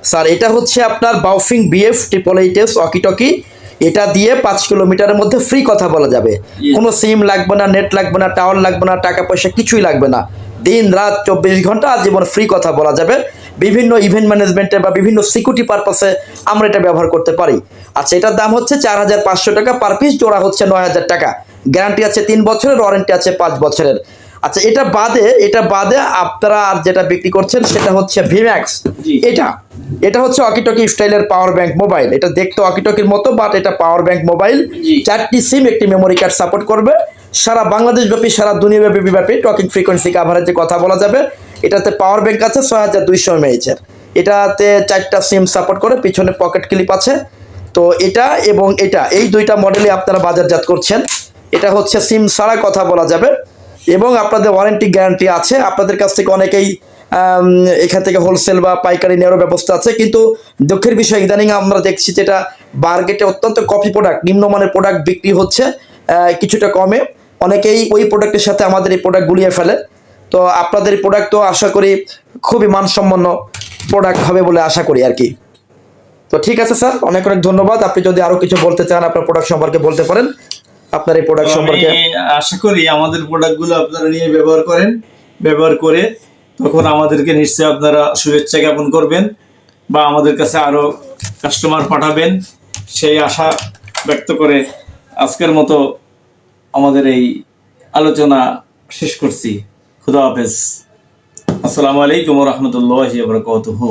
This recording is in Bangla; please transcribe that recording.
স্যার এটা হচ্ছে আপনার বাউফিং BF 888 ওয়াকি টকি। এটা দিয়ে 5 কিলোমিটারের মধ্যে ফ্রি কথা বলা যাবে। কোনো সিম লাগবে না, নেট লাগবে না, টাওয়ার লাগবে না, টাকা পয়সা কিছুই লাগবে না। দিন রাত 24 ঘন্টা আজীবন ফ্রি কথা বলা যাবে। বিভিন্ন ইভেন্ট ম্যানেজমেন্টে বা বিভিন্ন সিকিউরিটি পারপাসে আমরা এটা ব্যবহার করতে পারি। আচ্ছা, এটার দাম হচ্ছে 4500 টাকা পার পিস, জোড়া হচ্ছে 9000 টাকা। গ্যারান্টি আছে 3 বছরের, ওয়ারেন্টি আছে 5 বছরের। আচ্ছা, এটা বাদে আপনারা আর যেটা বিক্রি করছেন সেটা হচ্ছে ভিম্যাক্স। এটা হচ্ছে ওয়াকিটকি স্টাইলের পাওয়ার ব্যাংক মোবাইল। এটা দেখতে ওয়াকিটকির মতো, বাট এটা পাওয়ার ব্যাংক মোবাইল। 4টি সিম, একটি মেমোরি কার্ড সাপোর্ট করবে। সারা বাংলাদেশ ব্যাপী, সারা দুনিয়া ব্যাপী টকিং ফ্রিকোয়েন্সি কাভারেজে কথা বলা যাবে। এটাতে পাওয়ার ব্যাংক আছে 6200 mAh এর। এটাতে 4টা সিম সাপোর্ট করে, পিছনে পকেট ক্লিপ আছে। তো এটা এবং এটা, এই দুইটা মডেলই আপনারা বাজারজাত করছেন। এটা হচ্ছে সিম ছাড়া কথা বলা যাবে এবং আপনাদের ওয়ারেন্টি গ্যারান্টি আছে। আপনাদের কাছ থেকে অনেকেই এখান থেকে হোলসেল বা পাইকারি নেওয়ার ব্যবস্থা আছে, কিন্তু দুঃখের বিষয় ইদানিং আমরা দেখছি যেটা মার্কেটে অত্যন্ত কপি প্রোডাক্ট, নিম্নমানের প্রোডাক্ট বিক্রি হচ্ছে কিছুটা কমে। অনেকেই ওই প্রোডাক্টের সাথে আমাদের এই প্রোডাক্ট গুলিয়ে ফেলে। তো আপনাদের এই প্রোডাক্ট তো আশা করি খুবই মানসম্পন্ন প্রোডাক্ট হবে বলে আশা করি আর কি। তো ঠিক আছে স্যার, অনেক অনেক ধন্যবাদ। আপনি যদি আরো কিছু বলতে চান আপনার প্রোডাক্ট সম্পর্কে বলতে পারেন। আপনার এই প্রোডাক্ট সম্পর্কে আশা করি আমাদের প্রোডাক্টগুলো আপনারা নিয়ে ব্যবহার করেন, ব্যবহার করে তখন আমাদেরকে নিশ্চয়ই আপনারা শুভেচ্ছা জ্ঞাপন করবেন বা আমাদের কাছে আরো কাস্টমার পাঠাবেন, সেই আশা ব্যক্ত করে আজকের মতো আমাদের এই আলোচনা শেষ করছি। খুদা হাফেজ। আসসালামু আলাইকুম ওয়া রাহমাতুল্লাহি ওয়া বারাকাতুহু।